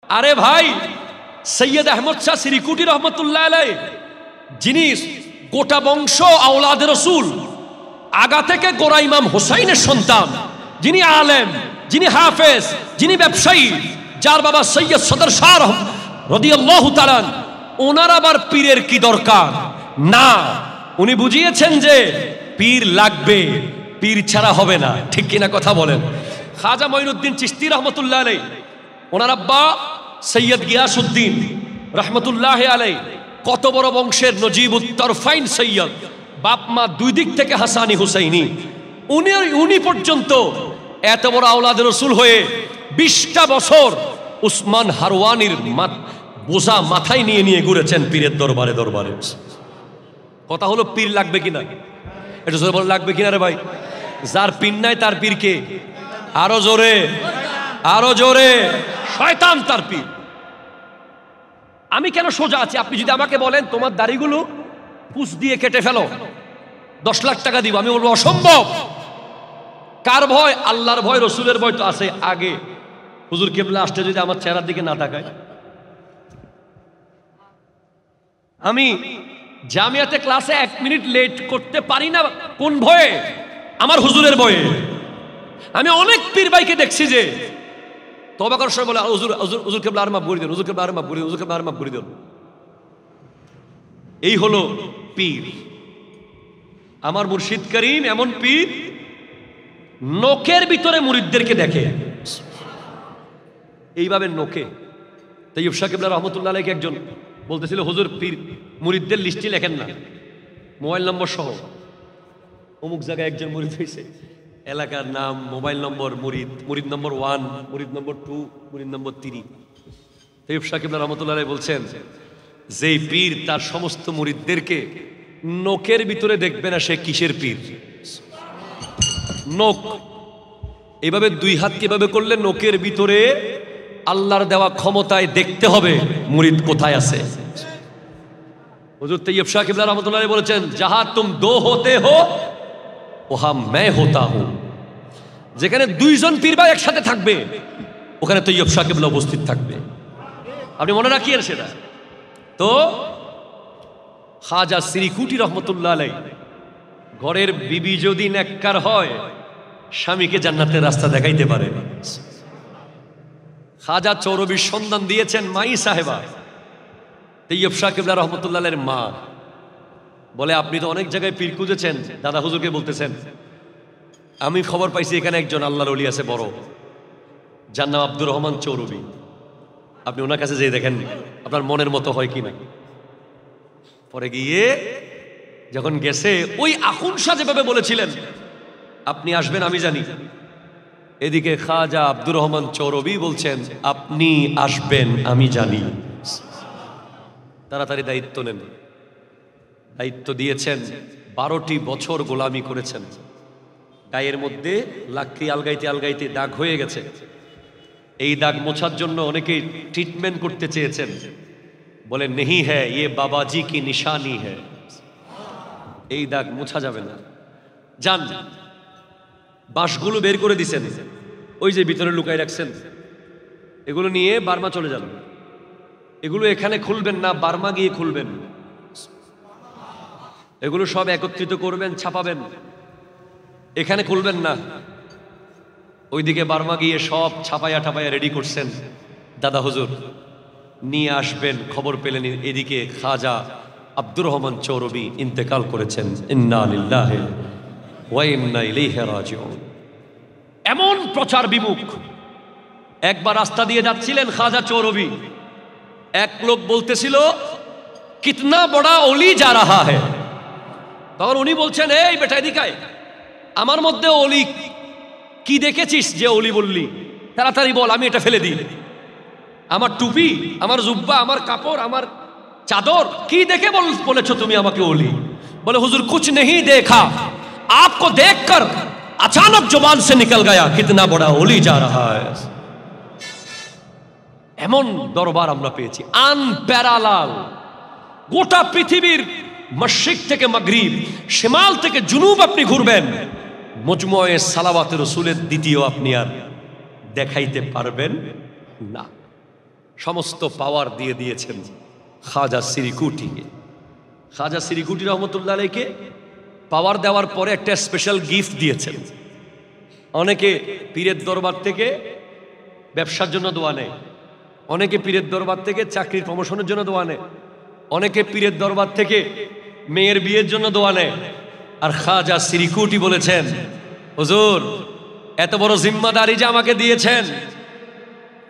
আরে ভাই, সৈয়দ আহমদ শাহ সিরিকুটি রহমতুল্লাহ আলাইহি, যিনি গোটা বংশ আওলাদে রসুল, আগা থেকে গোরা ইমাম হোসাইনের সন্তান, যিনি আলেম, যিনি হাফেজ, যিনি ব্যবসায়ী, যার বাবা সৈয়দ সদর শাহ রাদিয়াল্লাহু তাআলা, ওনার আবার পীরের কি দরকার? না, উনি বুঝিয়েছেন যে পীর লাগবে, পীর ছাড়া হবে না। ঠিক কিনা কথা বলেন? খাজা মঈনুদ্দিন চিশতি রহমতুল্লাহ আলাইহি, ওনার আব্বা সৈয়দ গিয়াসউদ্দিন রহমতুল্লাহ আলাইহি, কত বড় বংশের নজিবুত তরফাইন সৈয়দ, বাপ মা দুই দিক থেকে হাসানি হুসাইনি। উনি পর্যন্ত এত বড় আওলাদ রসুল হয়ে 20টা বছর উসমান হারওয়ানির বোঝা মাথায় নিয়ে নিয়ে ঘুরেছেন পীরের দরবারে দরবারে। কথা হলো পীর লাগবে কিনা? এটা জোরে বলে লাগবে কিনা রে ভাই? যার পীর নাই তার পীরকে আরো জোরে, আরো জোরে, শয়তান তার পীর। আমি কেন সোজা আছি? আপনি যদি আমাকে বলেন তোমার দাড়িগুলো পুষ দিয়ে কেটে ফেলো, 10 লাখ টাকা দিব, আমি বলবো অসম্ভব। কার ভয়? আল্লাহর ভয়, রসুলের ভয় তো আছে আগে। হুজুর কেবলা আসতে যদি আমার চেহারার দিকে না তাকায়, আমি জামিয়াতে ক্লাসে 1 মিনিট লেট করতে পারি না। কোন ভয়ে? আমার হুজুরের ভয়ে। আমি অনেক পীর ভাইকে দেখছি যে তওবা করার সময় বলে হুজুর হুজুর হুজুর কেবলা আর মাফ করে দেন, হুজুর কেবলা আর মাফ করে দেন, হুজুর কেবলা আর মাফ করে দেন। এই হলো পীর। আমার মুর্শিদ করিম এমন পীর, নোকের ভিতরে মুরিদদেরকে দেখে, এইভাবে নোকে। তাইয়্যুব শাহ কেবলা রহমতুল্লাহ আলাইহি একজন বলতেছিল, হুজুর পীর মুরিদদের লিস্টই লেখেন না, মোবাইল নম্বর সহ। অমুক জায়গায় একজন মুরিদ হয়েছে, এলাকার নাম, মোবাইল নম্বর, মুরিদ, মুরিদ নম্বর 1, মুরিদ নম্বর 2, মুরিদ নম্বর 3। তাইয়্যুব শাহ কেবলা রহমতুল্লাহ আলাইহি বলছেন, যেই পীর তার সমস্ত মুরিদদেরকে নোকের ভিতরে দেখবে না, সে কিসের পীর? নোক এভাবে 2 হাত কিভাবে করলে নোকের ভিতরে আল্লাহর দেওয়া ক্ষমতায় দেখতে হবে মুরিদ কোথায় আছে। হুজুর তৈয়ব শাহ কিবলা রহমতুল্লাহ আলাইহি বলেছেন, যাহা তুম দো হোতে হো ওহা मैं होता हूं। যেখানে 2 জন পীর ভাই একসাথে থাকবে, ওখানে তৈয়ব শাহ কিবলা উপস্থিত থাকবে। আপনি মনে রাখিয়েন সেটা। তো খাজা সিরিকুটি রহমতুল্লাহ আলাইহি, ঘরের বিবি যদি নেককার হয়, স্বামীকে জান্নাতের রাস্তা দেখাইতে পারে। খাজা চৌরবির সন্ধান দিয়েছেন মাই সাহেবা, তৈয়ব শাহ কিবলা রহমতুল্লাহ আলাইহির মা। বলে, আপনি তো অনেক জায়গায় পীর খুঁজেছেন, দাদা হুজুরকে বলতেছেন, আমি খবর পাইছি এখানে একজন আল্লাহর ওলি আছে বড়, যার নাম আব্দুর রহমান চৌরবি। আপনি ওনার কাছে যেয়ে দেখেন আপনার মনের মতো হয় কিনা। পরে গিয়ে যখন গেছে, ওই আখুন শাহ যেভাবে বলেছিলেন আপনি আসবেন আমি জানি, এদিকে খাজা আব্দুর রহমান চৌরবি বলছেন আপনি আসবেন আমি জানি। তাড়াতাড়ি দায়িত্ব নেন। দায়িত্ব দিয়েছেন, 12টি বছর গোলামি করেছেন। গায়ের মধ্যে লাকড়ি আলগাইতে আলগাইতে দাগ হয়ে গেছে। এই দাগ মোছার জন্য অনেকেই ট্রিটমেন্ট করতে চেয়েছেন, বলে নেহি হ্যায় ইয়ে বাবাজি কি নিশানি হ্যায়, এই দাগ মোছা যাবে না। যান, বাঁশগুলো বের করে দিছেন, ওই যে ভিতরে লুকাই রাখছেন, এগুলো নিয়ে বার্মা চলে যান। এগুলো এখানে খুলবেন না, বার্মা গিয়ে খুলবেন। এগুলো সব একত্রিত করবেন, ছাপাবেন, এখানে খুলবেন না। ওইদিকে বার্মা গিয়ে সব ছাপায়া ঠাপায়া রেডি করছেন। দাদা হুজুর নিয়ে আসবেন, খবর পেলেন এদিকে খাজা আব্দুর রহমান চৌরবি ইন্তেকাল করেছেন। ইন্না লিল্লাহি ওয়া ইন্না ইলাইহি রাজিউন। এমন প্রচার বিমুখ। একবার রাস্তা দিয়ে যাচ্ছিলেন খাজা চৌরবি, এক লোক বলতেছিল কিতনা বড়া ওলি যা রাহা হ্যায়। তখন উনি বলছেন, এই বেটা এদিকে আয়, আমার মধ্যে ওলি কি দেখেছিস যে ওলি বললি? তাড়াতাড়ি বল, আমি এটা ফেলে দিই। আমার টুপি, আমার জুব্বা, আমার কাপড়, আমার চাদর, কি দেখে বলেছো তুমি আমাকে ওলি? বলে, হুজুর কুছ নেহি দেখা, आपको देखकर अचानक जुबान से निकल गया कितना बड़ा ओली जा रहा है। এমন দরবার আমরা পেয়েছি, আনপ্যারালাল। গোটা পৃথিবীর মশরিক থেকে মাগরিব, শিমাল থেকে জুনুব আপনি ঘুরবেন, মজমুয়ে সালাওয়াতে রাসূলের দ্বিতীয় আপনি আর দেখাইতে পারবেন না। সমস্ত পাওয়ার দিয়ে দিয়েছেন খাজা সিরিকুটিকে। খাজা সিরিকুটি রহমতুল্লাহ আলাইকে পাওয়ার দেওয়ার পরে একটা স্পেশাল গিফট দিয়েছেন। অনেকে পীরের দরবার থেকে ব্যবসার জন্য দোয়া নেয়, অনেকে পীরের দরবার থেকে চাকরির প্রমোশনের জন্য দোয়া নেয়, অনেকে পীরের দরবার থেকে মেয়ের বিয়ের জন্য দোয়া নেয়। আর খাজা সিরিকুটি বলেছেন, হুজুর এত বড় জিম্মাদারি যে আমাকে দিয়েছেন,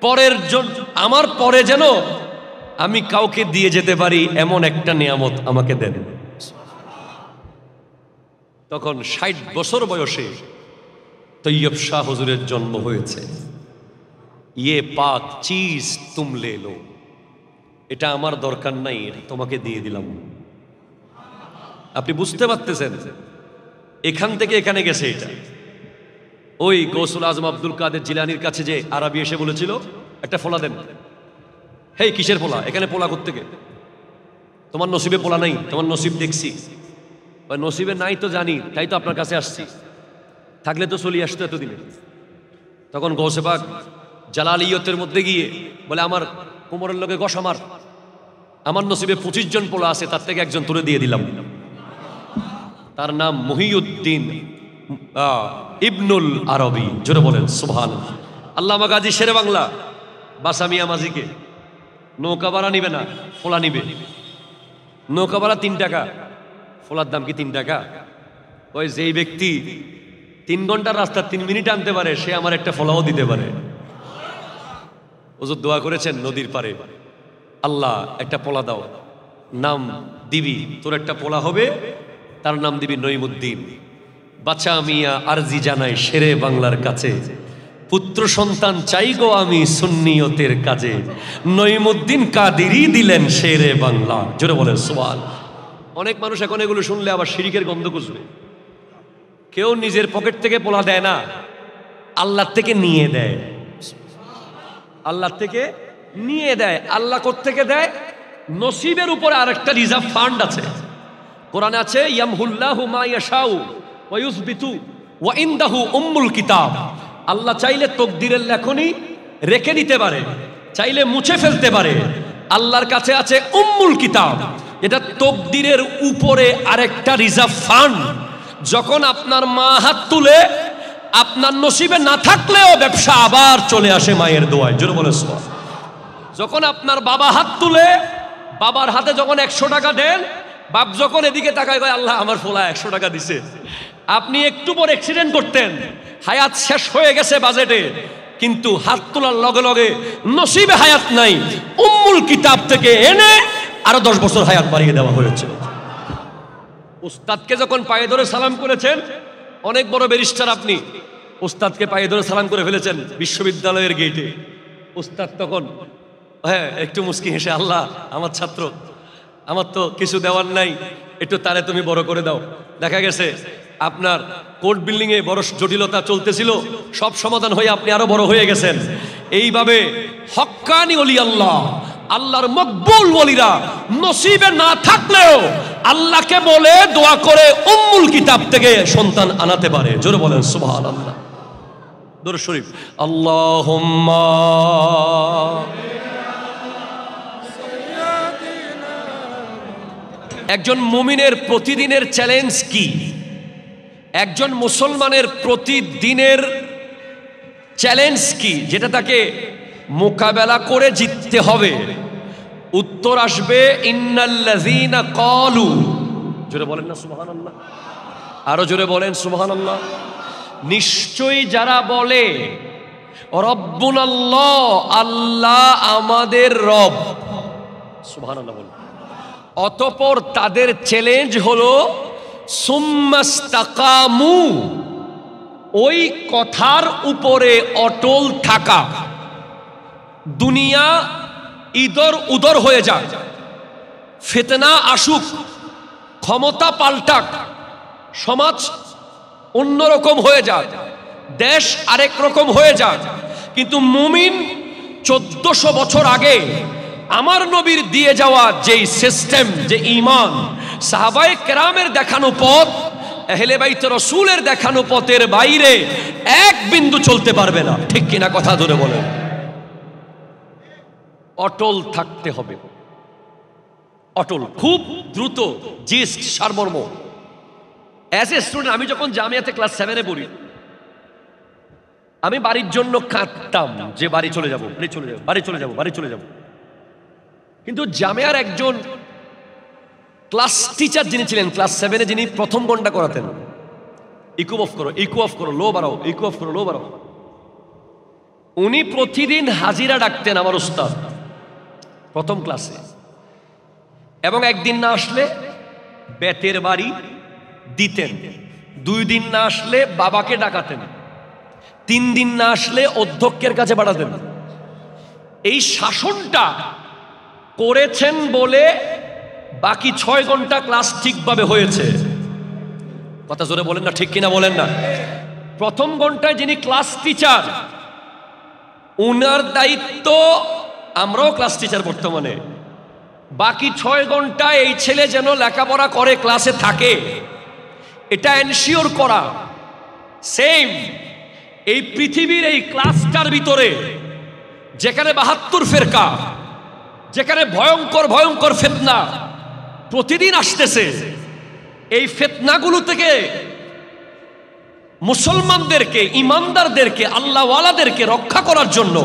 পরের জন্য আমার পরে যেন আমি কাউকে দিয়ে যেতে পারি এমন একটা নিয়ামত আমাকে দেন। তখন ৬০ বছর বয়সে তৈয়ব শাহ হুজুরের জন্ম হয়েছে। ইয়ে পাক চিজ তুম লে লো, এটা আমার দরকার নাই, এটা তোমাকে দিয়ে দিলাম। আপনি বুঝতে পারতেছেন এখান থেকে এখানে গেছে এটা। ওই গৌসুল আজম আব্দুল কাদের জিলানির কাছে যে আরবি এসে বলেছিল একটা ফোলা দেন। হেই কিসের পোলা, এখানে পোলা কোত্থেকে? তোমার নসিবে পোলা নাই, তোমার নসিব দেখছি। ওই নসিবে নাই তো জানি, তাই তো আপনার কাছে আসছি, থাকলে তো চলে আসতো এতদিনে। তখন গৌসে পাক জালালিয়তের মধ্যে গিয়ে বলে, আমার কোমরের লোকে গস, আমার নসিবে ২৫ জন পোলা আছে, তার থেকে একজন তুলে দিয়ে দিলাম। তার নাম মহিউদ্দিন ইবনুল আরবি। জোরে বলেন সুবহানাল্লাহ। আল্লামা গাজী শেরে বাংলা বাসামিয়া মাঝিকে নৌকা ভাড়া নিবে না, ফোলা নিবে। নৌকা ভাড়া ৩ টাকা, ফোলার দাম কি ৩ টাকা? ওই যেই ব্যক্তি ৩ ঘন্টার রাস্তা ৩ মিনিট আনতে পারে, সে আমার একটা ফোলাও দিতে পারে। হুজুর দোয়া করেছেন নদীর পারে, আল্লাহ একটা পোলা দাও, নাম দিবি, তোর একটা পোলা হবে, তার নাম দিবি নঈমুদ্দিন। বাচ্চা মিয়া আরজি জানাই শেরে বাংলার কাছে, পুত্র সন্তান চাই গো আমি সুন্নিয়তের কাজে, নঈমুদ্দিন কাদেরই দিলেন শেরে বাংলা। জোরে বলেন সুবহানাল্লাহ। অনেক মানুষ এখন এগুলো শুনলে আবার শিরিকের গন্ধ খুঁজবে। কেউ নিজের পকেট থেকে পোলা দেয় না, আল্লাহর থেকে নিয়ে দেয়। আল্লাহর থেকে নিয়ে দেয়। আল্লাহ কোত্থেকে দেয়? নসিবের উপরে আরেকটা রিজার্ভ ফান্ড আছে। কোরআনে আছে, ইয়ামহুল্লাহু মা ইয়াশাউ ওয়া ইউসবিতু ওয়া ইনদাহু উম্মুল কিতাব। আল্লাহ চাইলে তকদিরের লেখনী রেখে দিতে পারে, চাইলে মুছে ফেলতে পারে। আল্লাহর কাছে আছে উম্মুল কিতাব, এটা তকদিরের উপরে আরেকটা রিজার্ভ ফান্ড। যখন আপনার মা হাত তুলে, আপনার নসিবে না থাকলেও ব্যবসা আবার চলে আসে মায়ের দোয়ায়। জোরে বলে সুবহানাল্লাহ। যখন আপনার বাবা হাত তুলে, বাবার হাতে যখন ১০০ টাকা দেন, বাপ যখন এদিকে তাকায়, আল্লাহ আমার ফোলা ১০০ টাকা দিছে। আপনি একটু পর অ্যাক্সিডেন্ট করতেন, হায়াত শেষ হয়ে গেছে বাজেটে, কিন্তু হাত তোলার লগে লগে নসিবে হায়াত নাই, উম্মুল কিতাব থেকে এনে আরো 10 বছর হায়াত বাড়িয়ে দেওয়া হয়েছে। উস্তাদকে যখন পায়ে ধরে সালাম করেছেন, অনেক বড় ব্যারিস্টার আপনি, উস্তাদকে পায়ে ধরে সালাম করে ফেলেছেন বিশ্ববিদ্যালয়ের গেটে। উস্তাদ তখন একটু মুস্কি হেসে, আল্লাহ আমার ছাত্র, আমার তো কিছু দেওয়ার নাই, একটু তারে তুমি বড় করে দাও। দেখা গেছে আপনার কোর্ট বিল্ডিং এ বড় জটিলতা চলতেছিল, সব সমাধান হয়ে আপনি আরো বড় হয়ে গেছেন। এইভাবে হক্কানি ওলি আল্লাহ, আল্লাহর মকবুল ওলিরা নসিবে না থাকলেও আল্লাহকে বলে দোয়া করে উম্মুল কিতাব থেকে সন্তান আনাতে পারে। জোরে বলেন সুবহানাল্লাহ। দরুদ শরীফ, আল্লাহুম্মা। একজন মুমিনের প্রতিদিনের চ্যালেঞ্জ কি? একজন মুসলমানের প্রতিদিনের চ্যালেঞ্জ কি, যেটা তাকে মোকাবেলা করে জিততে হবে? উত্তর আসবে ইন্নাল্লাযীনা ক্বালু। জোরে বলেন না সুবহানাল্লাহ, আরো জোরে বলেন সুবহানাল্লাহ। নিশ্চয়ই যারা বলে রব্বুনাল্লাহ, আল্লাহ আমাদের রব, সুবহানাল্লাহ বলেন, অতঃপর তাদের চ্যালেঞ্জ হলো সুম্মাস্তাকামু, ওই কথার উপরে অটল থাকা। দুনিয়া ইদর উদর হয়ে যায়, ফিতনা আসুক, ক্ষমতা পাল্টাক, সমাজ অন্যরকম হয়ে যায়, দেশ আরেক রকম হয়ে যায়, কিন্তু মুমিন 1400 বছর আগে আমার নবীর দিয়ে যাওয়া যেই সিস্টেম, যে ঈমান, সাহাবায়ে কেরামের দেখানো পথ, আহলে বাইত রাসূলের দেখানো পথের বাইরে এক বিন্দু চলতে পারবে না। ঠিক কিনা কথা ধরে বলেন। অটল থাকতে হবে, অটল, খুব দ্রুত, জিস্ট, সারমর্ম। অ্যাজ এ স্টুডেন্ট আমি যখন জামিয়াতে ক্লাস 7-এ পড়ি, আমি বাড়ির জন্য কাঁদতাম যে বাড়ি চলে যাব, বাড়ি চলে যাব, বাড়ি চলে যাব, বাড়ি চলে যাব। কিন্তু জামিয়ার একজন ক্লাস টিচার যিনি ছিলেন ক্লাস 7-এ, যিনি প্রথম ঘন্টা করাতেন, ইকো অফ করো, ইকো অফ করো, লো বাড়াও, ইকো অফ করো, লো বাড়াও, উনি প্রতিদিন হাজিরা ডাকতেন আমার উস্তাদ প্রথম ক্লাসে। এবং একদিন না আসলে বেতের বাড়ি দিতেন, 2 দিন না আসলে বাবাকে ডাকাতেন, 3 দিন না আসলে অধ্যক্ষের কাছে পাঠাতেন। এই শাসনটা করেছেন বলে বাকি 6 ঘন্টা ক্লাস ঠিকভাবে হয়েছে। কথা জোরে বলেন না, ঠিক কিনা বলেন না? প্রথম ঘন্টায় যিনি ক্লাস টিচার, উনার দায়িত্ব, আমরাও ক্লাস টিচার বর্তমানে, বাকি 6 ঘন্টায় এই ছেলে যেন লেখাপড়া করে, ক্লাসে থাকে, এটা এনশিওর করা। সেম এই পৃথিবীর এই ক্লাসটার ভিতরে যেখানে 72 ফেরকা, যেখানে ভয়ঙ্কর ভয়ঙ্কর ফিতনা প্রতিদিন আসতেছে, এই ফিতনাগুলো থেকে মুসলমানদেরকে, ইমানদারদেরকে, আল্লাহওয়ালাদেরকে রক্ষা করার জন্য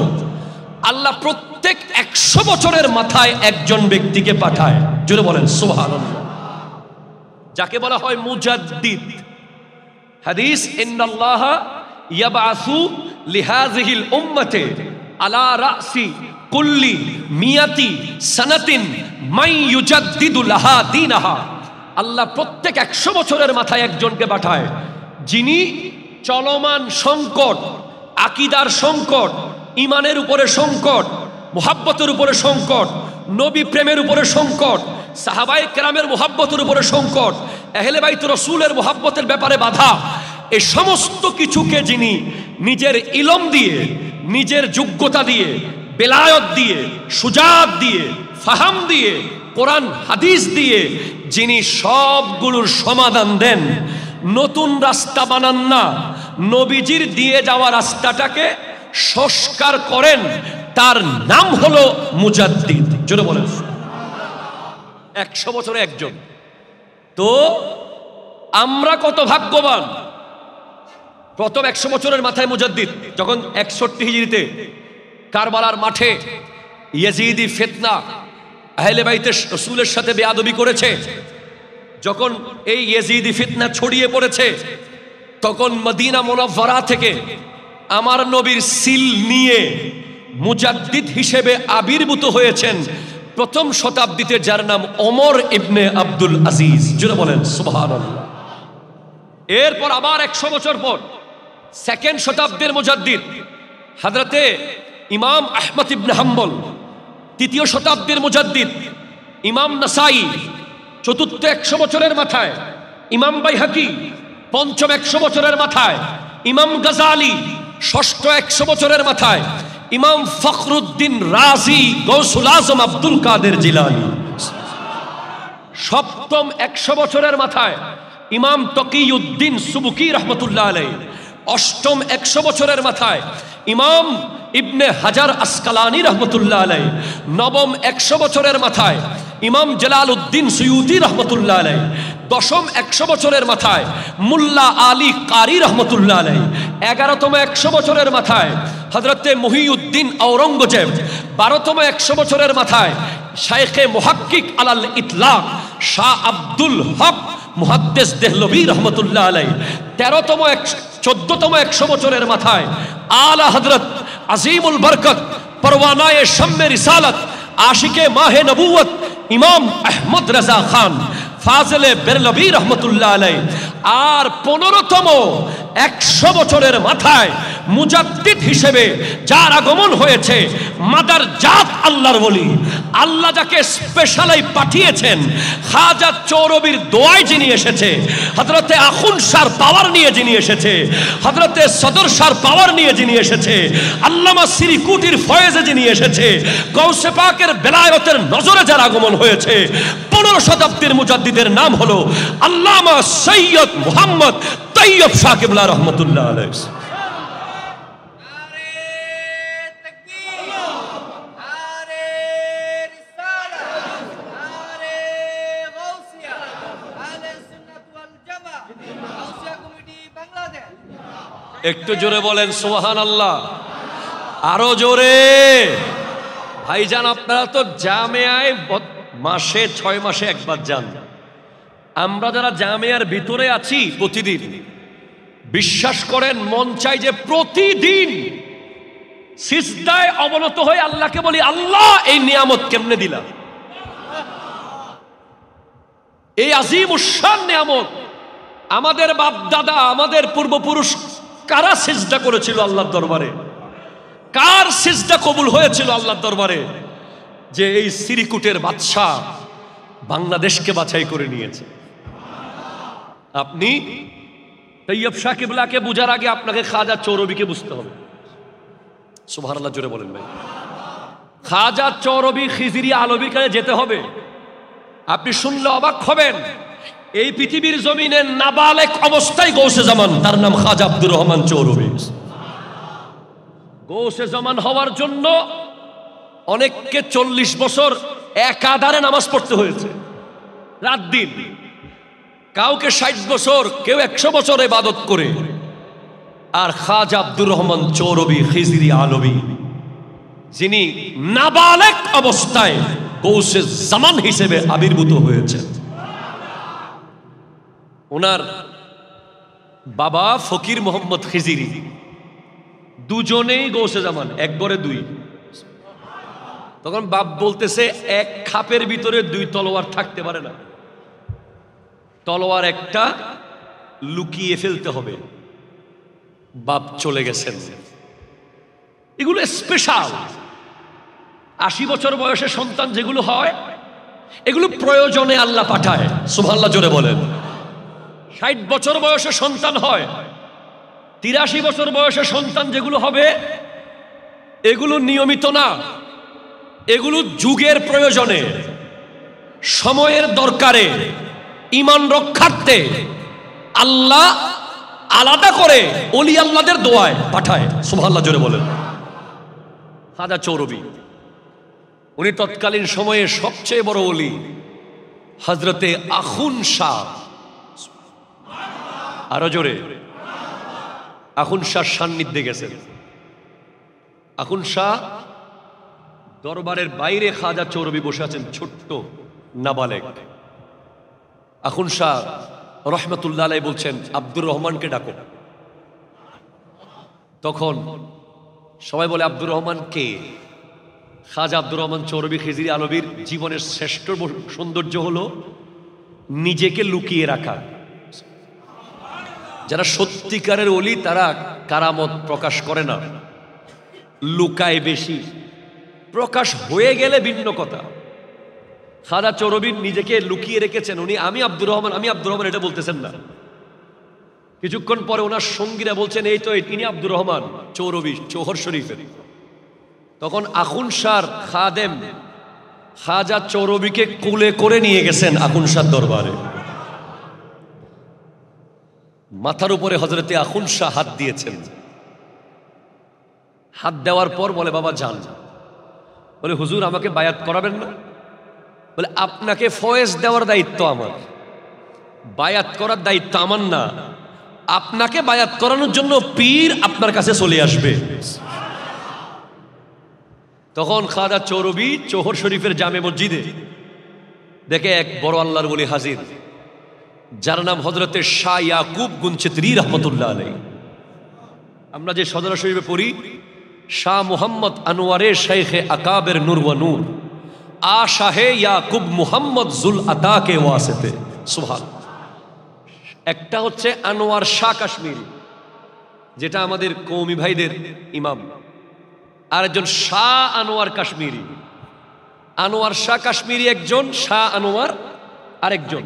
আল্লাহ প্রত্যেক 100 বছরের মাথায় একজন ব্যক্তিকে পাঠায়। জোরে বলেন সুবহানাল্লাহ। যাকে বলা হয় মুজাদ্দিদ। হাদিস, ইন্নাল্লাহা ইয়াবআসু লিহাযিহিল উম্মতি আলা রাসি কুল্লি মিয়াতি সানাতিন মান ইউজাদ্দিদু লাহা দীনাহা। আল্লাহ প্রত্যেক 100 বছরের মাথায় একজনকে পাঠায়, যিনি চলমান সংকট, আকীদার সংকট, ইমানের উপরে সংকট, মুহাব্বতের উপরে সংকট, নবী প্রেমের উপরে সংকট, সাহাবায়ে কেরামের মুহাব্বতের উপরে সংকট, আহলে বাইত রাসূলের মুহাব্বতের ব্যাপারে বাধা, এই সমস্ত কিছুকে যিনি নিজের ইলম দিয়ে, নিজের যোগ্যতা দিয়ে, বেলায়ত দিয়ে, সুজাত দিয়ে, ফাহাম দিয়ে, কোরআন হাদিস দিয়ে যিনি সবগুলোর সমাধান দেন, নতুন রাস্তা বানান না, নবীজির দিয়ে যাওয়া রাস্তাটাকে সংস্কার করেন, তার নাম হলো মুজাদ্দিদ। জোরে বলেন। 100 বছরে একজন। তো আমরা কত ভাগ্যবান, প্রথম 100 বছরের মাথায় মুজাদ্দিদ। যখন 61 হিজরিতে কারবালার মাঠে ইয়াজিদি ফিতনা আহলে বাইতে রাসূলের সাথে বেয়াদবি করেছে, যখন এই ইয়াজিদি ফিতনা ছড়িয়ে পড়েছে, তখন মদিনা মুনাওয়ারা থেকে আমার নবীর সিল নিয়ে মুজাদ্দিদ হিসেবে আবির্ভূত হয়েছেন প্রথম শতাব্দীতে, যার নাম ওমর ইবনে আব্দুল আজিজ। জোরে বলেন সুবহানাল্লাহ। এরপর আবার 100 বছর পর সেকেন্ড শতাব্দীর মুজাদ্দিদ হযরতে ইমাম আহমদ ইবনে হাম্বল, তৃতীয় শতাব্দীর মুজাদ্দিদ ইমাম নাসাই, চতুর্থ 100 বছরের মাথায় ইমাম বাইহাকি, পঞ্চম 100 বছরের মাথায় ইমাম গাজালি, ষষ্ঠ 100 বছরের মাথায় ইমাম ফখরুদ্দিন রাজি, গৌসুল আজম আব্দুল কাদের জিলানী, সপ্তম 100 বছরের মাথায় ইমাম তকিউদ্দিন সুবুকি রহমতুল্লাহ আলাইহি, অষ্টম 100 বছরের মাথায় ইমাম ইবনে হাজার আসকালানি রহমতুল্লাহ আলাইহি, নবম 100 বছরের মাথায় ইমাম জালালউদ্দিন সুয়ুতি রহমতুল্লাহ আলাইহি, দশম 100 বছরের মাথায় মুল্লা আলী কারি রহমতুল্লাহ আলাইহি, 11তম 100 বছরের মাথায় হযরতে মুহিউদ্দিন আওরঙ্গজেব, 12তম 100 বছরের মাথায় শাইখে মুহাক্কিক আলাল ইতলাক শাহ আব্দুল হক মুহাদ্দিস দেহলভী রহমতুল্লাহ আলাইহি, 14তম 100 বছরের মাথায় আলা হযরত আজিমুল বরকত পরওয়ানায়ে শাম্মে রিসালাত আশিকে মাহে নবুয়ত ইমাম আহমদ রাজা খান ফাজলে বেরলভী রহমতুল্লাহ আলাইহি। আর 15তম 100 বছরের মাথায় মুজাদ্দিদ হিসেবে যার আগমন হয়েছে, মাদার জাত আল্লাহর ওলি, আল্লাহ যাকে স্পেশালি পাঠিয়েছেন, খাজা চৌরবির দোয়ায় যিনি এসেছে, হযরতে আখুন শাহর পাওয়ার নিয়ে যিনি এসেছে, হযরতে সদর শাহর পাওয়ার নিয়ে যিনি এসেছে, আল্লামা সিরিকুটির ফয়েজে যিনি এসেছে, গৌসে পাকের বেলায়েতের নজরে যার আগমন হয়েছে, 15 শতাব্দীর মুজাদ্দিদের নাম হলো আল্লামা সৈয়দ মুহাম্মদ তৈয়ব শাহ কিবলা রহমতুল্লাহ আলাইহি। একটু জোরে বলেন সুবহানাল্লাহ, আরো জোরে। ভাইজান আপনারা তো জামিয়ায় মাসে 6 মাসে একবার যান। আমরা যারা জামিয়ার ভিতরে আছি প্রতিদিন, বিশ্বাস করেন মন চাই যে প্রতিদিন সিজদায় অবনত হয়ে আল্লাহকে বলি, আল্লাহ এই নিয়ামত কেমনে দিলা, এই আজিম উশান নিয়ামত। আমাদের বাপ দাদা, আমাদের পূর্বপুরুষ কারা সিজদা করেছিল আল্লাহর দরবারে, কার সিজদা কবুল হয়েছিল আল্লাহর দরবারে, যে এই সিরিকুটের বাদশাহ বাংলাদেশকে বাছাই করে নিয়েছে। আপনি তৈয়ব শাহ কিবলাকে বুঝার আগে আপনাকে খাজা চৌরবিকে বুঝতে হবে। সুবহানাল্লাহ জোরে বলেন ভাই। খাজা চৌরবি খিজিরি আলবীর কাছে যেতে হবে। আপনি শুনলে অবাক হবেন, এই পৃথিবীর জমিনে নাবালেক অবস্থায় গৌসে জামান, তার নাম খাজা আব্দুর রহমান চৌরবি। গৌসে জামান হওয়ার জন্য অনেককে 40 বছর একাধারে নামাজ পড়তে হয়েছে, রাত দিন। কাউকে 60 বছর, কেউ 100 বছর ইবাদত করে। আর খাজা আব্দুর রহমান চৌরবি খিজরি আলবী, যিনি নাবালেক অবস্থায় গৌসে জামান হিসেবে আবির্ভূত হয়েছেন। ওনার বাবা ফকির মোহাম্মদ খিজরি, দুজনেই গৌসে জামান, এক গড়ে দুই। তখন বাপ বলতেছে, এক খাপের ভিতরে 2 তলোয়ার থাকতে পারে না, তলোয়ার একটা লুকিয়ে ফেলতে হবে। বাপ চলে গেছেন। এগুলো স্পেশাল। 80 বছর বয়সে সন্তান যেগুলো হয়, এগুলো প্রয়োজনে আল্লাহ পাঠায়। সুবহানাল্লাহ জোরে বলেন। 60 বছর বয়সে সন্তান হয়, 83 বছর বয়সে সন্তান যেগুলো হবে, এগুলো নিয়মিত না, এগুলো যুগের প্রয়োজনে, সময়ের দরকারে, ঈমান রক্ষার্থে আল্লাহ আলাদা করে ওলি আল্লাহদের দোয়ায় পাঠায়। সুবহানাল্লাহ জোরে বলেন। খাজা চৌরবি, উনি তৎকালীন সময়ে সবচেয়ে বড় ওলি হযরতে আখুন শাহ, আরো জোরে, আখুন শাহ সান্নিধ্যে গেছেন। আখুন শাহ দরবারের বাইরে খাজা চৌরবি বসে আছেন, ছোট্ট নাবালেক। আখুন শাহ রহমতুল্লাহ আলাইহি বলছেন, আব্দুর রহমানকে ডাকো। তখন সবাই বলে, আব্দুর রহমান কে? খাজা আব্দুর রহমান চৌরবি খিজরি আলবীর জীবনের শ্রেষ্ঠ সৌন্দর্য হলো নিজেকে লুকিয়ে রাখা। যারা সত্যিকারের ওলি তারা কারামত প্রকাশ করে না, লুকায় বেশি। প্রকাশ হয়ে গেলে ভিন্ন কথা। খাজা চৌরবি নিজেকে লুকিয়ে রেখেছেন। উনি আমি আব্দুর রহমান এটা বলতেছেন না। কিছুক্ষণ পরে ওনার সঙ্গীরা বলছেন, এই তো ইনি আব্দুর রহমান চৌরবি চৌহর শরীফের। তখন আখুন শাহর খাদেম খাজা চৌরবিকে কোলে করে নিয়ে গেছেন আখুন শাহর দরবারে। মাথার উপরে হযরতে আখুন শাহ হাত দিয়েছেন। হাত দেওয়ার পর বলে, বাবা যান। বলে, হুজুর আমাকে বায়াত করাবেন না? বলে, আপনাকে ফয়েজ দেওয়ার দায়িত্ব আমার, বায়াত করার দায়িত্ব আমার না। আপনাকে বায়াত করানোর জন্য পীর আপনার কাছে চলে আসবে। তখন খাজা চৌরবি চৌহর শরীফের জামে মসজিদে দেখে এক বড় আল্লাহর ওলি হাজির, যার নাম হযরতে শাহ ইয়াকুব গুনচিতরি রহমতুল্লাহ আলাইহি। আমরা যে সদর শরীফে পড়ি, শাহ মুহাম্মদ আনোয়ারে শেখে আকাবের নূর ওয়া নূর, আ শাহে ইয়াকুব মুহাম্মদ জুল আতা কে ওয়াসিতে। সুবহান। একটা হচ্ছে আনোয়ার শাহ কাশ্মীরি, যেটা আমাদের কওমি ভাইদের ইমাম, আর একজন শাহ আনোয়ার কাশ্মীরি। আনোয়ার শাহ কাশ্মীরি একজন, শাহ আনোয়ার আরেকজন।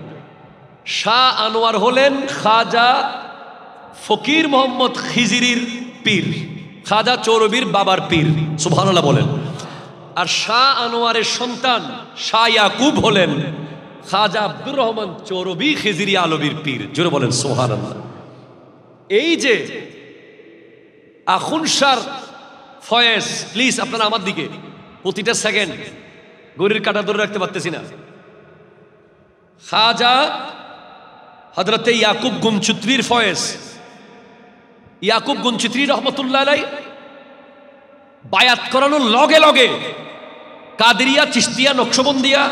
শাহ আনোয়ার হলেন খাজা ফকির মোহাম্মদ খিজরির পীর, খাজা চৌরবির বাবার পীর। সুবহানাল্লাহ বলেন। আর শাহ আনোয়ারের সন্তান শাহ ইয়াকুব হলেন খাজা আব্দুর রহমান চৌরবি খিজরি আলবীর পীর। জোরে বলেন সুবহানাল্লাহ। এই যে আখুন শাহর ফয়েজ, প্লিজ আপনারা আমার দিকে, প্রতিটা সেকেন্ড গড়ির কাঁটা ধরে রাখতে পারতেছি না। খাজা হযরতে ইয়াকুব গুনচিতরির ফয়েজ, ইয়াকুব গুনচিত্রী রহমতুল্লাহ আলাইহি বায়াত করানোর লগে লগে কাদেরিয়া, চিশতিয়া, নকশবন্দিয়া,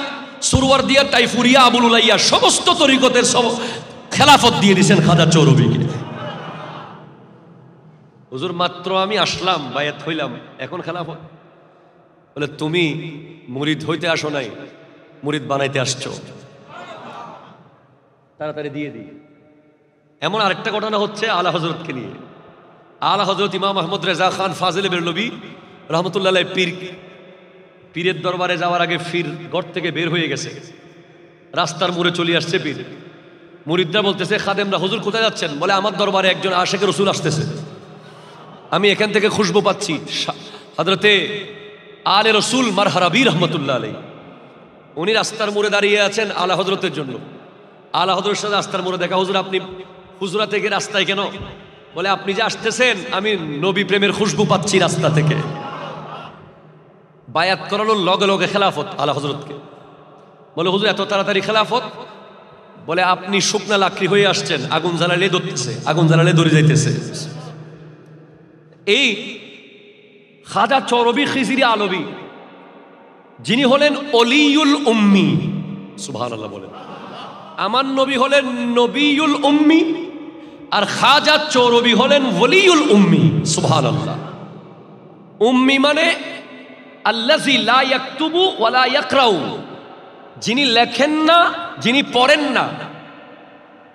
সুরওয়ারদিয়া, তাইফুরিয়া, আবুল উলাইয়া সমস্ত তরিকতের সব খেলাফত দিয়ে দিয়েছেন খাজা চৌরবিকে। হুজুর মাত্র আমি আসলাম, বায়াত হইলাম, এখন খেলাফত? বলে তুমি মুরিদ হইতে আসো নাই, মুরিদ বানাইতে আসছো। তাড়াতাড়ি দিয়ে দিই। এমন আরেকটা ঘটনা হচ্ছে আলা হজরতকে নিয়ে। আলা হজরত ইমাম আহমদ রেজা খান ফাজিলে বেরলবি রহমতুল্লাহ আলাইহি পীরের দরবারে যাওয়ার আগে ফির ঘর থেকে বের হয়ে গেছে, রাস্তার মোড়ে চলে আসছে পীর। মুরিদরা বলতেছে খাদেমরা, হুজুর কোথায় যাচ্ছেন? বলে আমার দরবারে একজন আশেকে রসুল আসতেছে, আমি এখান থেকে খুশবু পাচ্ছি। হযরতে আলে রসুল মারহারাবি রহমতুল্লাহ আলাইহি উনি রাস্তার মোড়ে দাঁড়িয়ে আছেন আলা হজরতের জন্য। আলা হজরতের সাথে রাস্তার মোড়ে দেখা। হুজুর আপনি হুজুরা থেকে রাস্তায় কেন? বলে আপনি যে আসতেছেন আমি নবী প্রেমের খুশবু পাচ্ছি রাস্তা থেকে। বায়াত করানোর লগে লগে খেলাফত আলা হজরতকে। বলে হুজুর এত তাড়াতাড়ি খেলাফত? বলে আপনি শুকনা লাকড়ি হয়ে আসছেন, আগুন জ্বালালে ধরতেছে, আগুন জ্বালালে ধরে যাইতেছে। এই খাজা চৌরবি খিজিরি আলবি যিনি হলেন অলিউল উম্মি, সুবহানাল্লাহ বলেন। আমার নবী হলেন নবিউল উম্মি, আর খাজা চৌরবি হলেন ওলিউল উম্মি, সুবহানাল্লাহ। উম্মি মানে আল্লাযী লা ইয়াকতুবু ওয়া লা ইয়াকরাউ, যিনি লেখেন না, যিনি পড়েন না।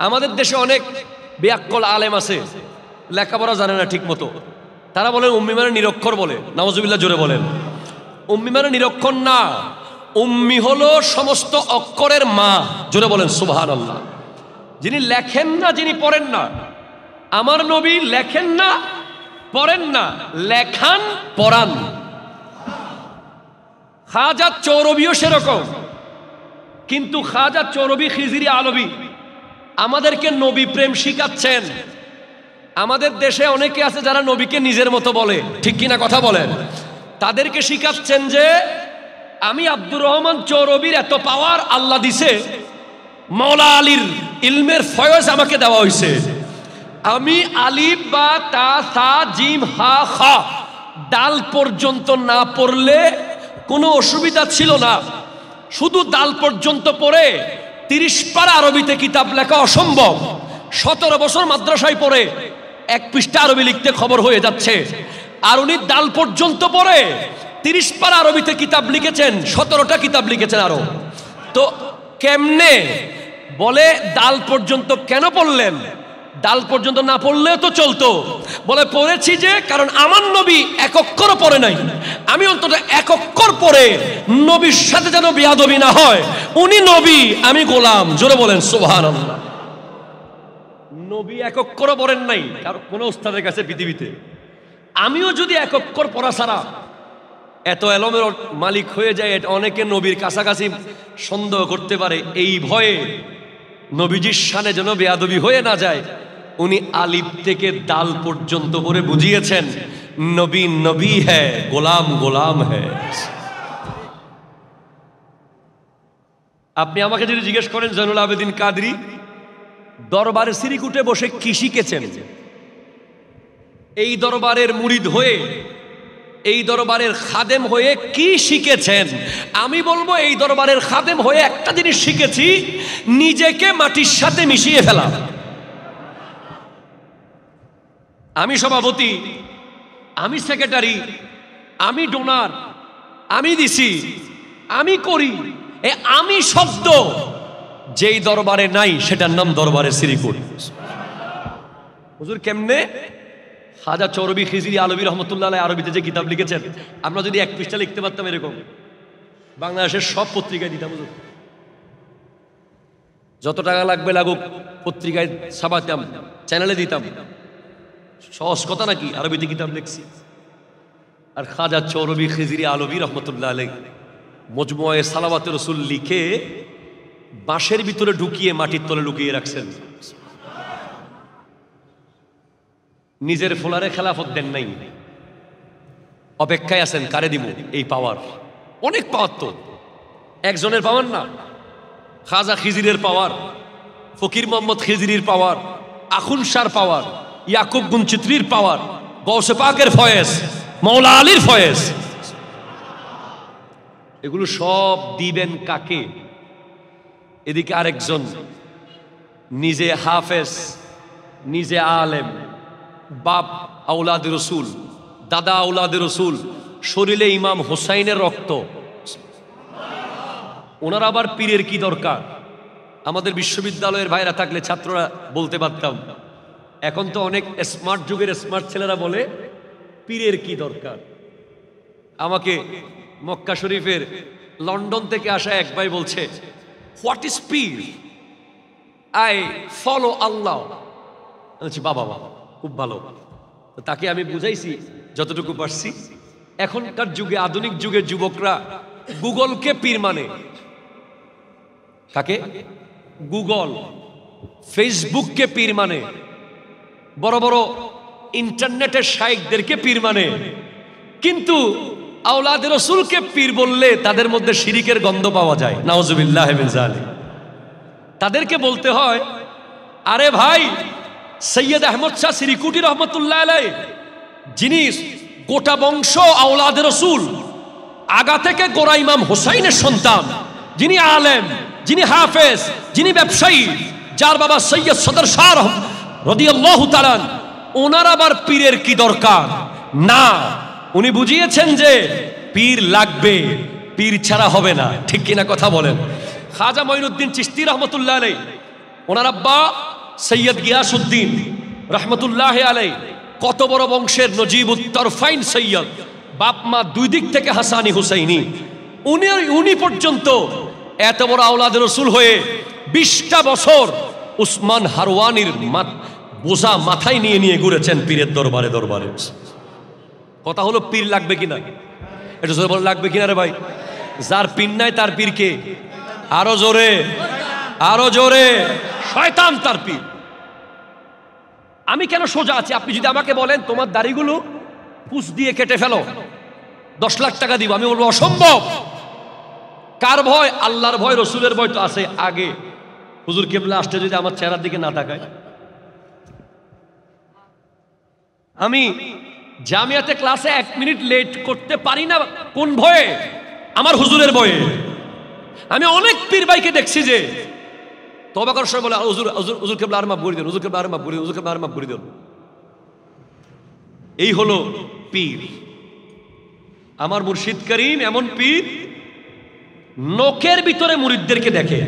আমাদের দেশে অনেক বেয়াক্কল আলেম আছে, লেখাপড়া জানে না ঠিক মতো, তারা বলেন উম্মি মানে নিরক্ষর বলে। নাউজুবিল্লাহ, জোরে বলেন। উম্মি মানে নিরক্ষর না, উম্মি হলো সমস্ত অক্ষরের মা, জোরে বলেন সুবহানাল্লাহ। যিনি লেখেন না, যিনি পড়েন না। আমার নবী লেখেন না, পড়েন না, লেখান পড়ান। খাজা চৌরবিও সেরকম, কিন্তু খাজা চৌরবি খিজিরি আলবি আমাদেরকে নবী প্রেম শিখাচ্ছেন। আমাদের দেশে অনেকে আছে যারা নবীকে নিজের মতো বলে, ঠিক কিনা কথা বলেন? তাদেরকে শিখাচ্ছেন যে আমি আব্দুর রহমান চৌরবির এত পাওয়ার আল্লাহ দিছে, মাওলা আলীর ইলমের ফয়জ আমাকে দেওয়া হয়েছে। আমি আলিফ বা তা সা জিম হা খা ডাল পর্যন্ত না পড়লে কোনো অসুবিধা ছিল না, শুধু ডাল পর্যন্ত পড়ে 30 পারা আরবিতে কিতাব লেখা অসম্ভব। 17 বছর মাদ্রাসায় পড়ে 1 পৃষ্ঠা আরবি লিখতে খবর হয়ে যাচ্ছে, আর উনি ডাল পর্যন্ত পড়ে 30 পারা আরবিতে কিতাব লিখেছেন, 17টা কিতাব লিখেছেন আরো। তো কেমনে? বলে ডাল পর্যন্ত কেন পড়লেন? ডাল পর্যন্ত না পড়লেও তো চলতো। বলে পড়েছি যে কারণ আমার নবী এক অক্ষর পড়ে নাই, আমি অন্তত এক অক্ষর পড়ে নবীর সাথে যেন বিয়াদবি না হয়। উনি নবী, আমি গোলাম, জোরে বলেন সুবহানাল্লাহ। নবী এক অক্ষরও পড়েন নাই কারণ কোন উস্তাদের কাছে পৃথিবীতে। আমিও যদি এক অক্ষর পড়া ছাড়া এত এলমের মালিক হয়ে যায়, এটা অনেকে নবীর কাছাকাছি সন্দেহ করতে পারে। এই ভয়ে নবীজির শানে যেন বেয়াদবি হয়ে না যায়, উনি আলিফ থেকে দাল পর্যন্ত পড়ে বুঝিয়েছেন নবী নবী হ্যায়, গোলাম গোলাম হ্যায়। আপনি আমাকে যদি জিজ্ঞেস করেন জয়নুল আবেদিন কাদরি দরবারে সিরিকুটে বসে কি শিখেছেন, এই দরবারের মুরিদ হয়ে, এই দরবারের খাদেম হয়ে কি শিখেছেন, আমি বলবো এই দরবারের খাদেম হয়ে একটা জিনিস শিখেছি, নিজেকে মাটির সাথে মিশিয়ে ফেলা। আমি সভাপতি, আমি সেক্রেটারি, আমি ডোনার, আমি দিছি, আমি করি, এই আমি শব্দ যেই দরবারে নাই সেটার নাম দরবারে সিরিকুট। হুজুর কেমনে? খাজা চৌরবি খিজিরি আলবি রহমতুল্লাহ আলাইহি আরবিতে যে কিতাব লিখেছেন, আমরা যদি 1 পৃষ্ঠা লিখতে পারতাম এরকম, বাংলাদেশের সব পত্রিকায় দিতাম। হুজুর যত টাকা লাগবে লাগুক, পত্রিকায় ছাপাতাম, চ্যানেলে দিতাম। সহজ কথা নাকি? আরবিতে কিতাব লিখছি। আর খাজা চৌরবি খিজিরি আলবি রহমতুল্লাহ আলাইহি মজমুয়ে সালাওয়াতে রাসূল লিখে বাঁশের ভিতরে ঢুকিয়ে মাটির তলে লুকিয়ে রাখছেন। নিজের ফোলারে খেলাফত দেন নাই, অপেক্ষায় আছেন কারে দিব এই পাওয়ার। অনেক পাওয়ার তো, একজনের পাওয়ার না, খাজা খিজিরের পাওয়ার, ফকির মোহাম্মদ খিজিরির পাওয়ার, আখুন শাহর পাওয়ার, ইয়াকুব গুনচিত্রীর পাওয়ার, গৌসে পাকের ফয়েজ, মৌলা আলীর ফয়েজ। এগুলো সব দিবেন কাকে? এদিকে আরেকজন নিজে হাফেজ, নিজে আলেম, বাপ আওলাদ রসুল, দাদা আওলাদ রসুল, শরীরে ইমাম হোসাইনের রক্ত। ওনার আবার পীরের কি দরকার? আমাদের বিশ্ববিদ্যালয়ের ভাইরা থাকলে ছাত্ররা বলতে পারতাম। এখন তো অনেক স্মার্ট যুগের স্মার্ট ছেলেরা বলে পীরের কি দরকার। আমাকে মক্কা শরীফের লন্ডন থেকে আসা এক ভাই বলছে, হোয়াট ইজ পীর? আই ফলো আল্লাহ। বলছি বাবা বাবা, খুব ভালো। তাকে আমি বুঝাইছি যতটুকু পারছি। এখনকার যুগে, আধুনিক যুগের যুবকরা গুগলকে পীর মানে। কাকে? গুগল, ফেসবুককে পীর মানে, বড় বড় ইন্টারনেটের শাইখদেরকে পীর মানে। কিন্তু আওলাদ রাসূলকে পীর বললে তাদের মধ্যে শিরিকের গন্ধ পাওয়া যায়। নাউজুবিল্লাহ মিন যালিক। তাদেরকে বলতে হয়, আরে ভাই, সৈয়দ আহমদ শাহ সিরিকুটি রহমতুল্লাহ আলাইহি, যিনি গোটা বংশ আওলাদ রাসূল, আগা থেকে গোরা ইমাম হোসাইনের সন্তান, যিনি আলেম, যিনি হাফেজ, যিনি ব্যবসায়ী, যার বাবা সৈয়দ সদর শাহ রাদিয়াল্লাহু তাআলা, ওনার আবার পীরের কি দরকার? না, উনি বুঝিয়েছেন যে পীর লাগবে, পীর ছাড়া হবে না। ঠিক কিনা কথা বলেন? খাজা মঈনুদ্দিন চিশতি রহমতুল্লাহ আলাইহি, ওনার আব্বা সৈয়দ গিয়াসউদ্দিন রহমতুল্লাহ আলাইহি, কত বড় বংশের নজিবুত তরফাইন সৈয়দ, বাপ মা দুই দিক থেকে হাসানি হুসাইনি। উনি পর্যন্ত এত বড় আওলাদ রসুল হয়ে 20টা বছর উসমান হারওয়ানির বোঝা মাথায় নিয়ে নিয়ে ঘুরেছেন পীরের দরবারে দরবারে। কথা হলো পীর লাগবে কিনা? এটা জোরে বলে, লাগবে কিনা রে ভাই? যার পীর নাই তার পীর কে? আরো জোরে, আরো জোরে। শয়তান তার পীর। আমি কেন সোজা আছি? আপনি যদি আমাকে বলেন তোমার দাড়িগুলো পুষ দিয়ে কেটে ফেলো, 10 লাখ টাকা দিব, আমি বলবো অসম্ভব। কার ভয়? আল্লাহর ভয়, রসুলের ভয় তো আছে আগে। হুজুর কেবলা আসতে যদি আমার চেহারার দিকে না তাকায়। আমি জামিয়াতে ক্লাসে 1 মিনিট লেট করতে পারি না, কোন ভয়ে? আমার হুজুরের ভয়ে। আমি অনেক পীর ভাইকে দেখছি যে তওবা করার সময় বলে, হুজুর হুজুর হুজুর কেবলা আর মাফ করে দেন, হুজুর কেবলা আর মাফ করে দেন, হুজুর কেবলা আর মাফ করে দেন। এই হলো পীর। আমার মুর্শিদ করিম এমন পীর, নখের ভিতরে মুরিদদেরকে দেখে,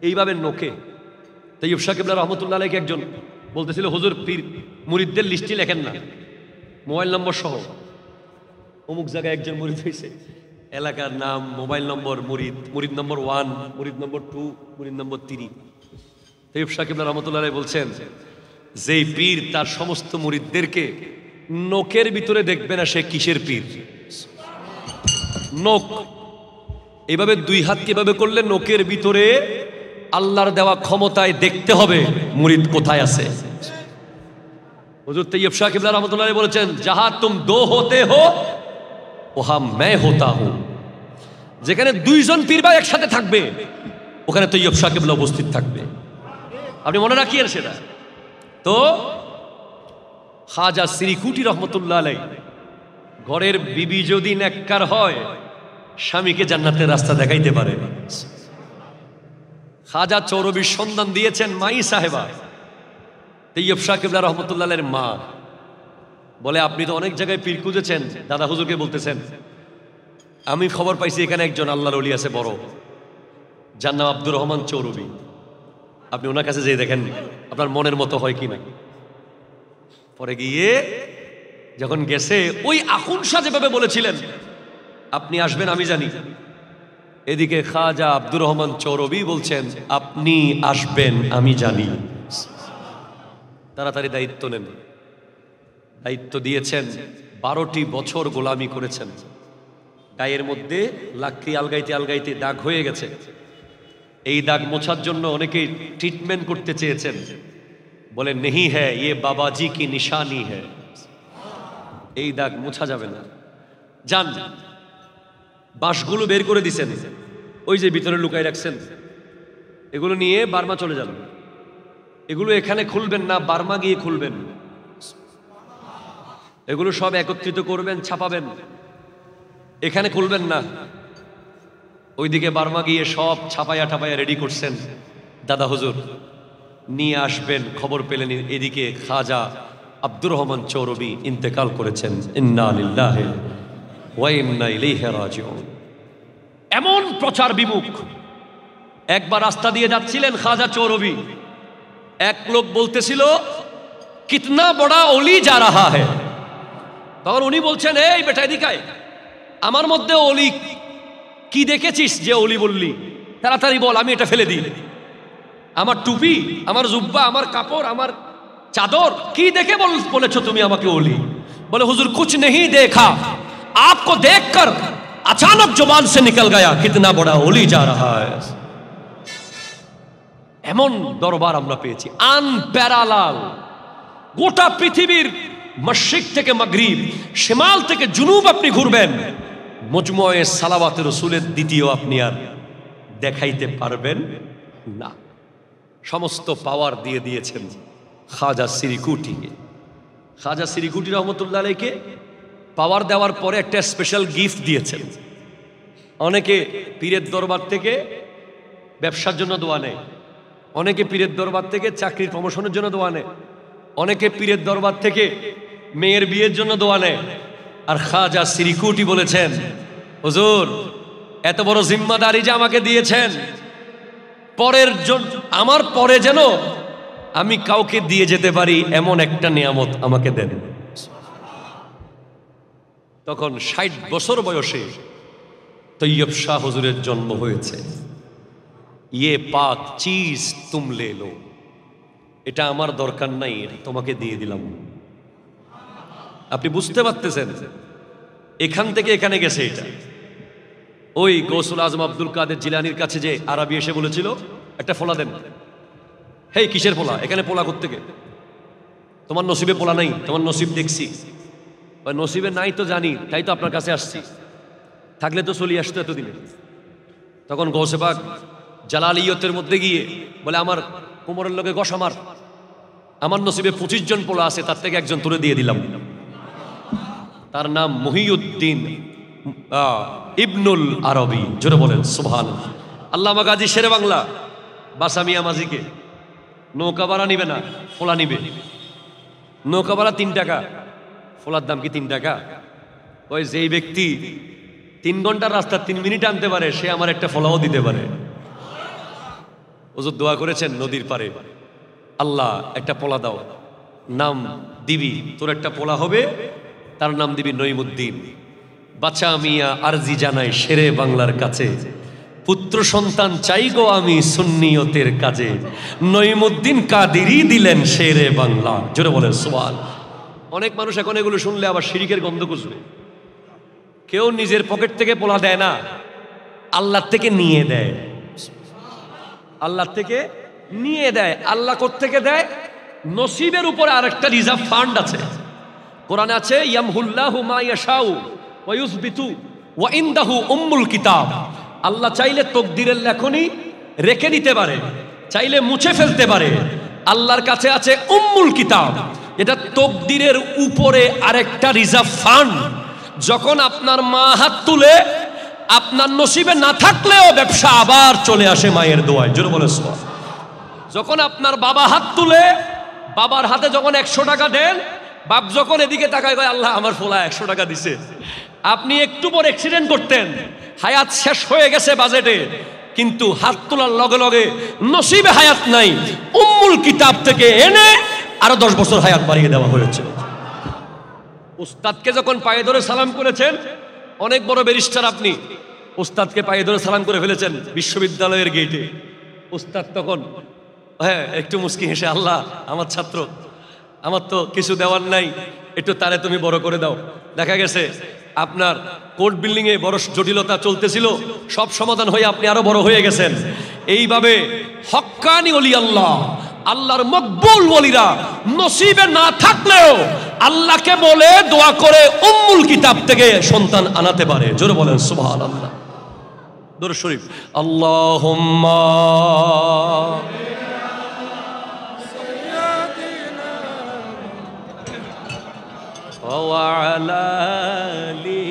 এইভাবে নখে। তাইয়্যুব শাহ কিবলা রহমতুল্লাহ আলাইহি একজন বলতেছিল, হুজুর পীর মুরিদদের লিস্টই লেখেন না, মোবাইল নম্বর সহ। অমুক জায়গায় একজন মুরিদ হয়েছে, এলাকার নাম, মোবাইল নম্বর, মুরিদ, মুরিদ নম্বর 1, মুরিদ নম্বর 2, মুরিদ নম্বর 3। তাইয়্যুব শাহ কিবলা রহমতুল্লাহ আলাইহি বলছেন, যেই পীর তার সমস্ত মুরিদদেরকে নখের ভিতরে দেখবে না, সে কিসের পীর? নখ এইভাবে 2 হাত কিভাবে করলে নখের ভিতরে আল্লাহর দেওয়া ক্ষমতায় দেখতে হবে মুরিদ কোথায় আছে। হুজুর তাইয়্যুব শাহ কিবলা রাহমাতুল্লাহ আলাইহি বলেছেন, যাহা তুম দো হোতে হো ওহা मैं होता हूं। যেখানে 2 জন পীর ভাই একসাথে থাকবে, ওখানে তাইয়্যুব শাহ কিবলা উপস্থিত থাকবে। আপনি মনে রাখিয়েন সেটা। তো খাজা সিরিকুটি রহমতুল্লাহ আলাইহি, ঘরের বিবি যদি নেককার হয়, স্বামীকে জান্নাতের রাস্তা দেখাইতে পারে। খাজা চৌরবির সন্ধান দিয়েছেন মাই সাহেবা, তাইয়্যুব শাহ কিবলা রহমতুল্লাহ আলাইহির মা। বলে, আপনি তো অনেক জায়গায় পীর খুঁজেছেন, দাদা হুজুরকে বলতেছেন, আমি খবর পাইছি এখানে একজন আল্লাহর ওলি আছে বড়, যার নাম আব্দুর রহমান চৌরবি। আপনি ওনার কাছে যেয়ে দেখেন আপনার মনের মতো হয় কিনা। পরে গিয়ে যখন গেছে, ওই আখুন শাহ যেভাবে বলেছিলেন আপনি আসবেন আমি জানি, এদিকে খাজা আব্দুর রহমান চৌরবি বলছেন আপনি আসবেন আমি জানি। তাড়াতাড়ি দায়িত্ব নেন। দায়িত্ব দিয়েছেন, 12টি বছর গোলামি করেছেন। গায়ের মধ্যে লাকড়ি আলগাইতে আলগাইতে দাগ হয়ে গেছে। এই দাগ মোছার জন্য অনেকেই ট্রিটমেন্ট করতে চেয়েছেন, বলে নেহি হ্যায় ইয়ে বাবাজি কি নিশানি হ্যায়, এই দাগ মোছা যাবে না। যান, বাঁশগুলো বের করে দিছেন, ওই যে ভিতরে লুকাই রাখছেন, এগুলো নিয়ে বার্মা চলে যান। এগুলো এখানে খুলবেন না, বার্মা গিয়ে খুলবেন। এগুলো সব একত্রিত করবেন, ছাপাবেন, এখানে খুলবেন না। ওইদিকে বার্মা গিয়ে সব ছাপায়া টাপায়া রেডি করছেন। দাদা হুজুর নিয়ে আসবেন। খবর পেলেন এদিকে খাজা আব্দুর রহমান চৌরবি ইন্তেকাল করেছেন। ইন্না লিল্লাহি ওয়া ইন্না ইলাইহি রাজিউন। এমন প্রচার বিমুখ। একবার রাস্তা দিয়ে যাচ্ছিলেন খাজা চৌরবি, এক লোক বলতেছিল কিতনা বড়া ওলি যা রাহা হ্যায়। তখন উনি বলছেন, এই বেটা এদিকে আয়, আমার মধ্যে ওলি কি দেখেছিস যে ওলি বললি? তাড়াতাড়ি বল, আমি এটা ফেলে দিই। আমার টুপি, আমার জুব্বা, আমার কাপড়, আমার চাদর, কি দেখে বলেছো তুমি আমাকে ওলি? বলে হুজুর কুছ नहीं देखा, आपको देखकर अचानक जुबान से निकल गया कितना बड़ा ओली जा रहा है। এমন দরবার আমরা পেয়েছি, আনপ্যারালাল। গোটা পৃথিবীর মশরিক থেকে মাগরিব, শিমাল থেকে জুনুব আপনি ঘুরবেন, মজমুয়ে সালাওয়াতে রাসূলের দ্বিতীয় আপনি আর দেখাইতে পারবেন না। সমস্ত পাওয়ার দিয়ে দিয়েছেন খাজা সিরিকুটিকে। খাজা সিরিকুটি রহমতুল্লাহ আলাইকে পাওয়ার দেওয়ার পরে একটা স্পেশাল গিফট দিয়েছেন। অনেকে পীরের দরবার থেকে ব্যবসার জন্য দোয়া নেয়, অনেকে পীরের দরবার থেকে চাকরির প্রমোশনের জন্য দোয়া নেয়, অনেকে পীরের দরবার থেকে মেয়ের বিয়ের জন্য দোয়া নেয়। আর খাজা সিরিকুটি বলেছেন, হুজুর এত বড় জিম্মাদারি যে আমাকে দিয়েছেন, পরের জন্য আমার পরে যেন আমি কাউকে দিয়ে যেতে পারি এমন একটা নিয়ামত আমাকে দেন। তখন ৬০ বছর বয়সে তৈয়ব শাহ হুজুরের জন্ম হয়েছে। ইয়ে পাক চিজ তুম লে লো, এটা আমার দরকার নাই, এটা তোমাকে দিয়ে দিলাম। আপনি বুঝতে পারতেছেন? এখান থেকে এখানে গেছে এটা। ওই গৌসুল আজম আব্দুল কাদের জিলানির কাছে যে আরবি এসে বলেছিল একটা ফোলা দেন। হেই কিসের পোলা? এখানে পোলা কোত্থেকে? তোমার নসিবে পোলা নাই, তোমার নসিব দেখছি। নসিবে নাই তো জানি, তাই তো আপনার কাছে আসছি, থাকলে তো চলিয়ে আসতো এতদিনে। তখন গৌসে পাক জালালিয়তের মধ্যে গিয়ে বলে, আমার কোমরের লোকে গস, আমার নসিবে 25 জন পোলা আছে, তার থেকে একজন তুলে দিয়ে দিলাম। তার নাম মহিউদ্দিন ইবনুল আরবি। জোরে বলেন সুবহানাল্লাহ। আল্লামা গাজী শেরে বাংলা বাসামিয়া মাঝিকে নৌকা ভাড়া নিবে না, ফোলা নিবে। নৌকা ভাড়া 3 টাকা, ফোলার দাম কি 3 টাকা? ওই যেই ব্যক্তি 3 ঘন্টার রাস্তা 3 মিনিট আনতে পারে, সে আমার একটা ফোলাও দিতে পারে। হুজুর দোয়া করেছেন নদীর পারে, আল্লাহ একটা পোলা দাও, নাম দিবি, তোর একটা পোলা হবে, তার নাম দিবি নঈমুদ্দিন। বাচ্চা মিয়া আরজি জানাই শেরে বাংলার কাছে, পুত্র সন্তান চাই গো আমি সুন্নিয়তের কাজে, নঈমুদ্দিন কাদেরী দিলেন শেরে বাংলা। জোরে বলেন সুবহানাল্লাহ। অনেক মানুষ এখন এগুলো শুনলে আবার শিরিকের গন্ধ খুঁজবে। কেউ নিজের পকেট থেকে পোলা দেয় না, আল্লাহ থেকে নিয়ে দেয়। আল্লাহ থেকে নিয়ে দেয়। আল্লাহ কোত্থেকে দেয়? নসিবের উপরে আরেকটা রিজার্ভ ফান্ড আছে। কোরআনে আছে, ইয়ামহুল্লাহু মা ইয়াশাউ ওয়া ইউসবিতু ওয়া ইনদাহু উম্মুল কিতাব। আল্লাহ চাইলে তকদিরের লেখনী রেখে দিতে পারে, চাইলে মুছে ফেলতে পারে। আল্লাহর কাছে আছে উম্মুল কিতাব, এটা তকদিরের উপরে আরেকটা রিজার্ভ ফান্ড। যখন আপনার মা হাত তুলে, আপনার নসিবে না থাকলেও ব্যবসা আবার চলে আসে মায়ের দোয়ায়। জোরে বলে সুবহানাল্লাহ। যখন আপনার বাবা হাত তুলে, বাবার হাতে যখন 100 টাকা দেন, বাপ যখন এদিকে তাকায় কয়, আল্লাহ আমার ফোলা 100 টাকা দিছে। আপনি একটু পর অ্যাক্সিডেন্ট করতেন, হায়াত শেষ হয়ে গেছে বাজেটে, কিন্তু হাত তোলার লগে লগে নসিবে হায়াত নাই, উম্মুল কিতাব থেকে এনে আরো 10 বছর হায়াত বাড়িয়ে দেওয়া হয়েছে। উস্তাদকে যখন পায়ে ধরে সালাম করেছেন, অনেক বড় ব্যারিস্টার আপনি, উস্তাদকে পায়ে ধরে সালাম করে ফেলেছেন বিশ্ববিদ্যালয়ের গেটে। উস্তাদ তখন একটু মুস্কি হেসে, আল্লাহ আমার ছাত্র, আমার তো কিছু দেওয়ার নাই, একটু তারে তুমি বড় করে দাও। দেখা গেছে আপনার কোর্ট বিল্ডিং এ বড় জটিলতা চলতেছিল, সব সমাধান হয়ে আপনি আরো বড় হয়ে গেছেন। এইভাবে হক্কানি ওলি আল্লাহ, আল্লাহর মকবুল ওলিরা নসিবে না থাকলেও আল্লাহকে বলে দোয়া করে উম্মুল কিতাব থেকে সন্তান আনাতে পারে। জোরে বলেন সুবহানাল্লাহ। দরুদ শরীফ। আল্লাহুম্মা ওয়া আলা আলি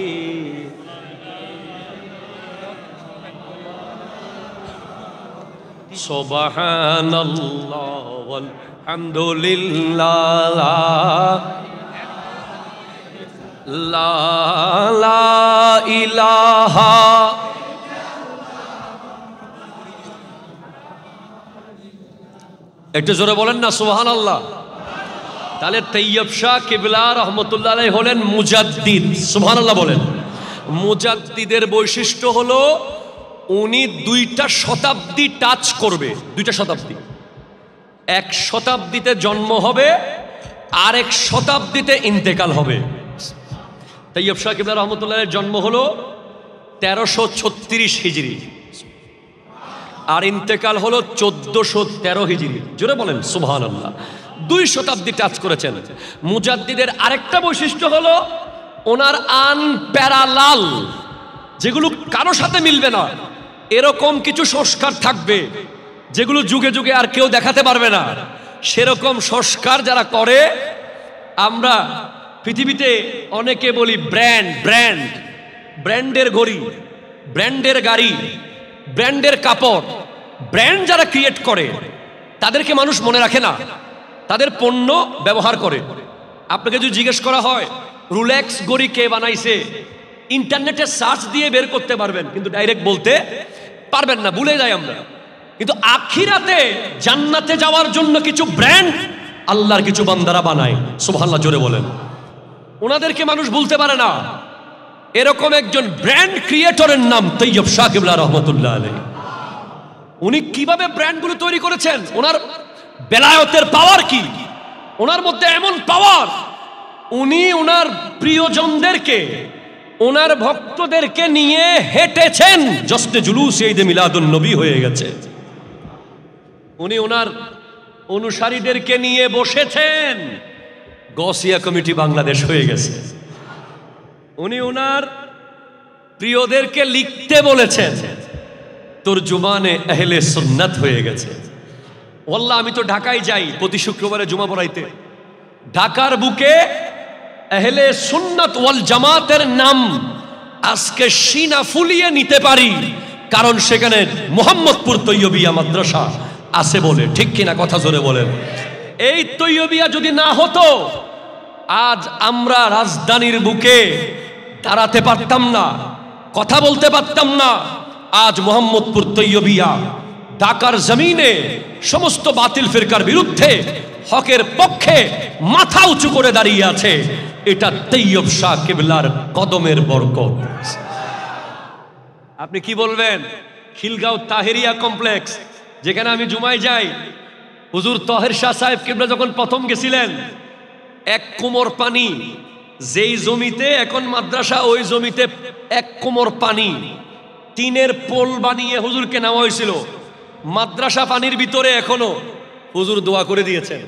সুবহানাল্লাহ ওয়াল হামদুলিল্লাহ লা ইলাহা একটু জোরে বলেন না সুবহানাল্লাহ। তাহলে তৈয়ব শাহ কিবলা রহমতুল্লাহ আলাইহি হলেন মুজাদ্দিদ, সুবহানাল্লাহ বলেন। মুজাদ্দিদের বৈশিষ্ট্য হলো উনি 2টা শতাব্দী টাচ করবে, 2টা শতাব্দী। 1 শতাব্দীতে জন্ম হবে, আর 1 শতাব্দীতে ইন্তেকাল হবে। তৈয়ব শাহ কিবলা রহমতুল্লাহের জন্ম হলো 1336 হিজরি, আর ইন্তেকাল হলো 1413 হিজরি। জোরে বলেন সুবহানাল্লাহ। 2 শতাব্দী টাচ করেছেন। মুজাদ্দিদের আরেকটা বৈশিষ্ট্য হলো ওনার আনপ্যারালাল, যেগুলো কারো সাথে মিলবে না, এরকম কিছু সংস্কার থাকবে যেগুলো যুগে যুগে আর কেউ দেখাতে পারবে না। সেরকম সংস্কার যারা করে, আমরা পৃথিবীতে অনেকে বলি ব্র্যান্ড ব্র্যান্ড, ব্র্যান্ডের ঘড়ি, ব্র্যান্ডের গাড়ি, ব্র্যান্ডের কাপড়, ব্র্যান্ড যারা ক্রিয়েট করে তাদেরকে মানুষ মনে রাখে না, তাদের পণ্য ব্যবহার করে। আপনাকে যদি জিজ্ঞেস করা হয় রোলেক্স ঘড়ি কে বানাইছে, ইন্টারনেটে সার্চ দিয়ে বের করতে পারবেন, কিন্তু ডাইরেক্ট বলতে পারবেন না, ভুলে যাই আমরা। কিন্তু আখিরাতে জান্নাতে যাওয়ার জন্য কিছু ব্র্যান্ড আল্লাহর কিছু বান্দারা বানায়, সুবহানাল্লাহ জোরে বলেন। ওনাদেরকে মানুষ ভুলতে পারে না। এরকম একজন ব্র্যান্ড ক্রিয়েটরের নাম তৈয়ব শাহ কিবলা রহমতুল্লাহ আলাইহি। উনি কিভাবে ব্র্যান্ডগুলো তৈরি করেছেন, ওনার বেলায়েতের পাওয়ার কি, ওনার মধ্যে এমন পাওয়ার, উনি ওনার প্রিয়জনদেরকে, ওনার ভক্তদেরকে নিয়ে হেঁটেছেন, জশ্নে জুলুস ঈদে মিলাদুন নবী হয়ে গেছে। উনি ওনার অনুসারীদেরকে নিয়ে বসেছেন, গসিয়া কমিটি বাংলাদেশ হয়ে গেছে। উনি ওনার প্রিয়দেরকে লিখতে বলেছেন, তরজুমানে আহলে সুন্নাত হয়ে গেছে। ওয়াল্লাহ আমি তো ঢাকায় যাই প্রতি শুক্রবারে জুমা পড়াইতে, ঢাকার বুকে আহলে সুন্নাত ওয়াল জামাতের নাম আজকে সিনা ফুলিয়ে নিতে পারি, কারণ সেখানে মোহাম্মদপুর তৈয়বিয়া মাদ্রাসা আছে বলে। ঠিক কিনা কথা জোরে বলেন। এই তৈয়বিয়া যদি না হতো, আজ আমরা রাজধানীর বুকে দাঁড়াতে পারতাম না, কথা বলতে পারতাম না। আজ মোহাম্মদপুর তৈয়বিয়া ঢাকার জমিনে সমস্ত বাতিল ফিরকার বিরুদ্ধে হকের পক্ষে মাথা উঁচু করে দাঁড়িয়ে আছে। এটা তৈয়ব শাহ কিবলার কদমের বরকত। আপনি কি বলবেন? খিলগাঁও তাহেরিয়া কমপ্লেক্স, যেখানে আমি জুমায় যাই, হুজুর তাহের শাহ সাহেব কিবলা যখন প্রথম গেছিলেন, 1 কোমর পানি, যেই জমিতে এখন মাদ্রাসা ওই জমিতে 1 কোমর পানি, টিনের পোল বানিয়ে হুজুরকে নেওয়া হয়েছিল। মাদ্রাসা পানির ভিতরে এখনো হুজুর দোয়া করে দিয়েছেন।